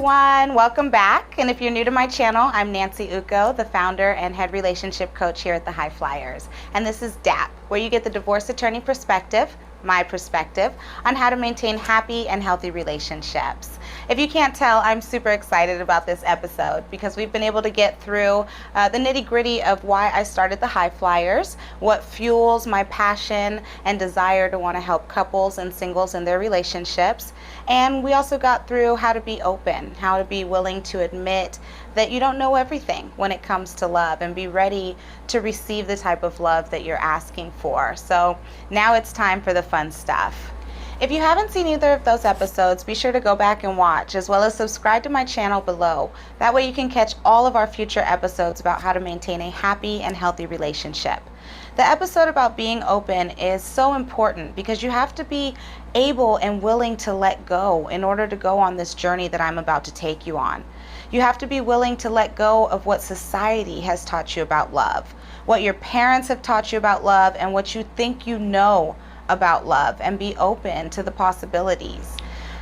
everyone, welcome back. And if you're new to my channel, I'm Nancy Uko, the founder and head relationship coach here at the High Flyers. And this is DAP, where you get the divorce attorney perspective, my perspective, on how to maintain happy and healthy relationships. If you can't tell, I'm super excited about this episode because we've been able to get through the nitty-gritty of why I started the High Flyers, what fuels my passion and desire to want to help couples and singles in their relationships. And we also got through how to be open, how to be willing to admit that you don't know everything when it comes to love, and be ready to receive the type of love that you're asking for. So now it's time for the fun stuff. If you haven't seen either of those episodes, be sure to go back and watch, as well as subscribe to my channel below. That way you can catch all of our future episodes about how to maintain a happy and healthy relationship. The episode about being open is so important because you have to be able and willing to let go in order to go on this journey that I'm about to take you on. You have to be willing to let go of what society has taught you about love, what your parents have taught you about love, and what you think you know about love, and be open to the possibilities.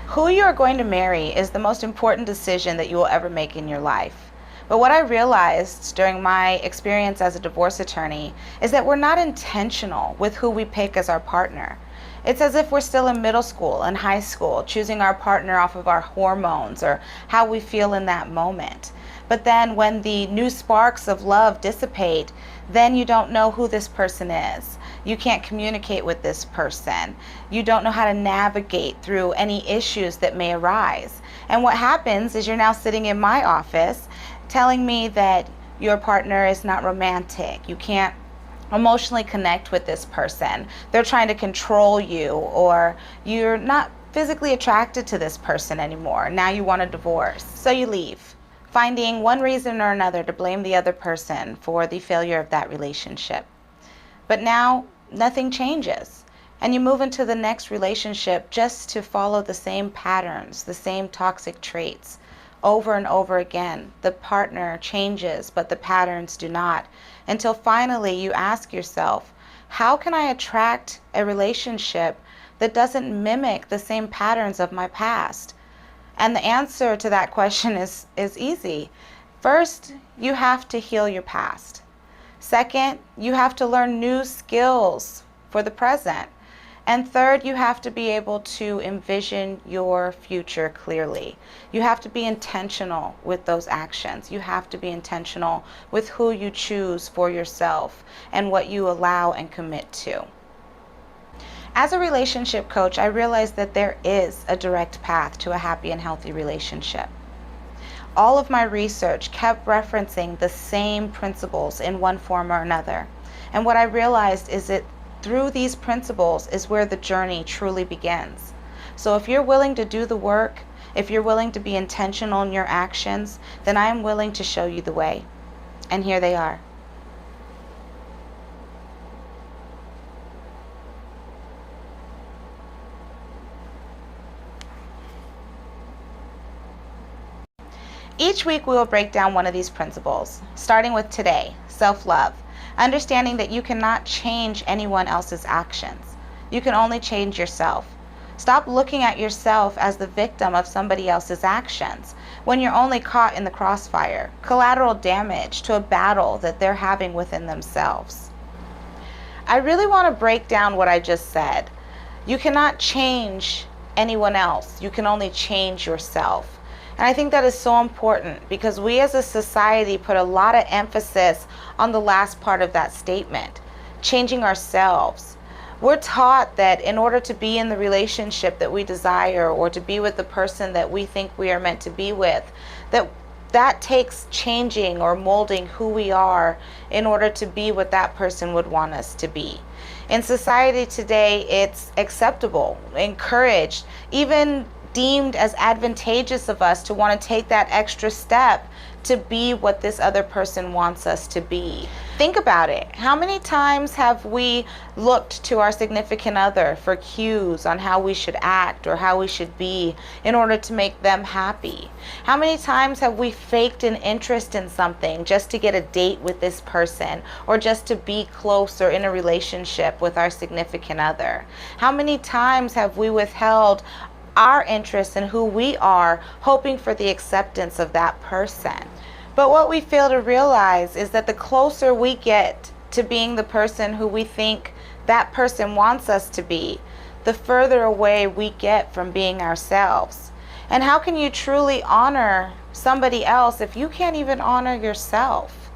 Who you are going to marry is the most important decision that you will ever make in your life. But what I realized during my experience as a divorce attorney is that we're not intentional with who we pick as our partner. It's as if we're still in middle school and high school, choosing our partner off of our hormones or how we feel in that moment. But then when the new sparks of love dissipate, then you don't know who this person is. You can't communicate with this person. You don't know how to navigate through any issues that may arise. And what happens is you're now sitting in my office telling me that your partner is not romantic. You can't emotionally connect with this person. They're trying to control you, or you're not physically attracted to this person anymore. Now you want a divorce. So you leave, finding one reason or another to blame the other person for the failure of that relationship. But now nothing changes, and you move into the next relationship just to follow the same patterns, the same toxic traits over and over again. The partner changes, but the patterns do not, until finally you ask yourself, how can I attract a relationship that doesn't mimic the same patterns of my past? And the answer to that question is easy. First, you have to heal your past. Second, you have to learn new skills for the present. And third, you have to be able to envision your future clearly. You have to be intentional with those actions. You have to be intentional with who you choose for yourself and what you allow and commit to. As a relationship coach, I realized that there is a direct path to a happy and healthy relationship. All of my research kept referencing the same principles in one form or another. And what I realized is that through these principles is where the journey truly begins. So if you're willing to do the work, if you're willing to be intentional in your actions, then I am willing to show you the way. And here they are. Each week we will break down one of these principles, starting with today, self-love. Understanding that you cannot change anyone else's actions. You can only change yourself. Stop looking at yourself as the victim of somebody else's actions when you're only caught in the crossfire, collateral damage to a battle that they're having within themselves. I really want to break down what I just said. You cannot change anyone else. You can only change yourself. And I think that is so important because we as a society put a lot of emphasis on the last part of that statement, changing ourselves. We're taught that in order to be in the relationship that we desire, or to be with the person that we think we are meant to be with, that takes changing or molding who we are in order to be what that person would want us to be. In society today, it's acceptable, encouraged, even deemed as advantageous of us to want to take that extra step to be what this other person wants us to be. Think about it. How many times have we looked to our significant other for cues on how we should act or how we should be in order to make them happy? How many times have we faked an interest in something just to get a date with this person, or just to be close or in a relationship with our significant other? How many times have we withheld our interests and who we are, hoping for the acceptance of that person. But what we fail to realize is that the closer we get to being the person who we think that person wants us to be, the further away we get from being ourselves. And how can you truly honor somebody else if you can't even honor yourself?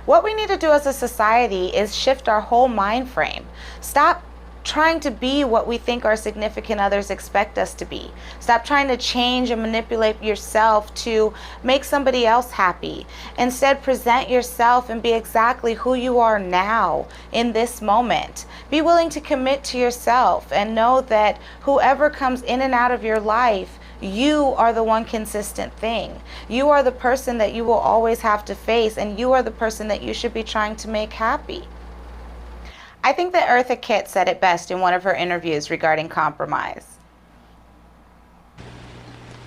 What we need to do as a society is shift our whole mind frame. Stop trying to be what we think our significant others expect us to be. Stop trying to change and manipulate yourself to make somebody else happy. Instead, present yourself and be exactly who you are now in this moment. Be willing to commit to yourself and know that whoever comes in and out of your life, you are the one consistent thing. You are the person that you will always have to face, and you are the person that you should be trying to make happy. I think that Eartha Kitt said it best in one of her interviews regarding compromise.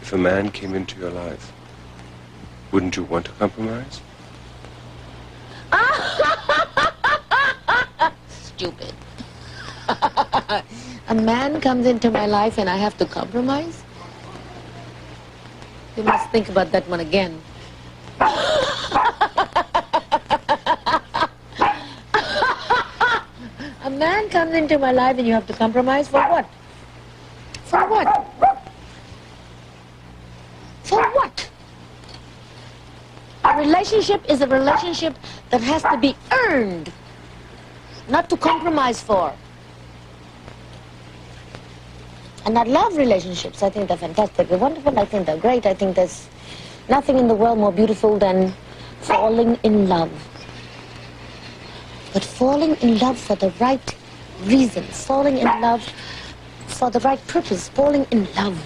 If a man came into your life, wouldn't you want to compromise? Stupid. A man comes into my life and I have to compromise? You must think about that one again. A man comes into my life and you have to compromise for what? For what? For what? A relationship is a relationship that has to be earned, not to compromise for. And I love relationships. I think they're fantastic. They're wonderful. I think they're great. I think there's nothing in the world more beautiful than falling in love. But falling in love for the right reasons, falling in love for the right purpose, falling in love.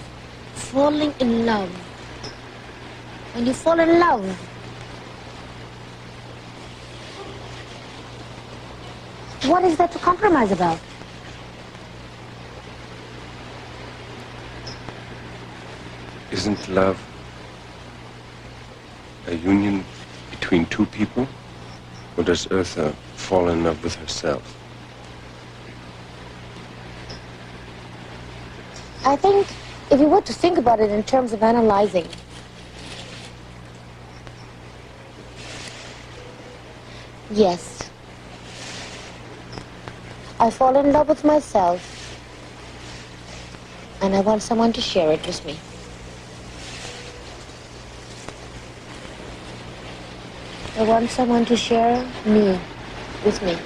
Falling in love. When you fall in love, what is there to compromise about? Isn't love a union between two people? Or does Eartha fall in love with herself? I think if you were to think about it in terms of analyzing, yes, I fall in love with myself and I want someone to share it with me. I want someone to share me with me.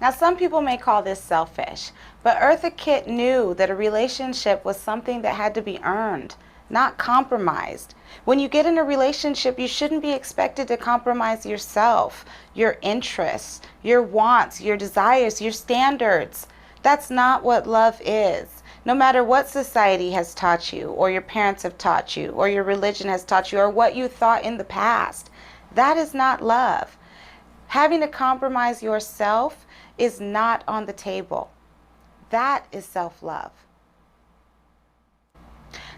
Now, some people may call this selfish, but Eartha Kitt knew that a relationship was something that had to be earned, not compromised. When you get in a relationship, you shouldn't be expected to compromise yourself, your interests, your wants, your desires, your standards. That's not what love is. No matter what society has taught you, or your parents have taught you, or your religion has taught you, or what you thought in the past, that is not love. Having to compromise yourself is not on the table. That is self-love.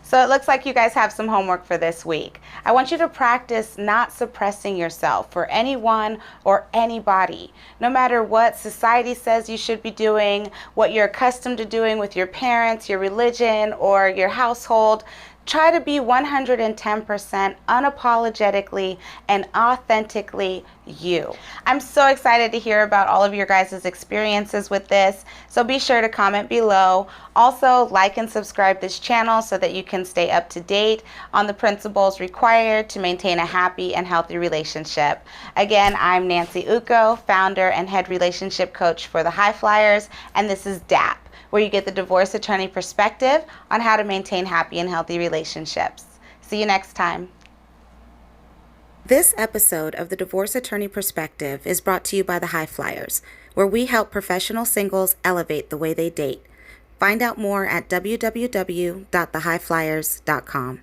So it looks like you guys have some homework for this week. I want you to practice not suppressing yourself for anyone or anybody. No matter what society says you should be doing, what you're accustomed to doing with your parents, your religion, or your household, try to be 110% unapologetically and authentically you. I'm so excited to hear about all of your guys' experiences with this, so be sure to comment below. Also, like and subscribe this channel so that you can stay up to date on the principles required to maintain a happy and healthy relationship. Again, I'm Nancy Uko, founder and head relationship coach for the High Flyers, and this is DAP, where you get the divorce attorney perspective on how to maintain happy and healthy relationships. See you next time. This episode of the Divorce Attorney Perspective is brought to you by the High Flyers, where we help professional singles elevate the way they date. Find out more at www.thehighflyers.com.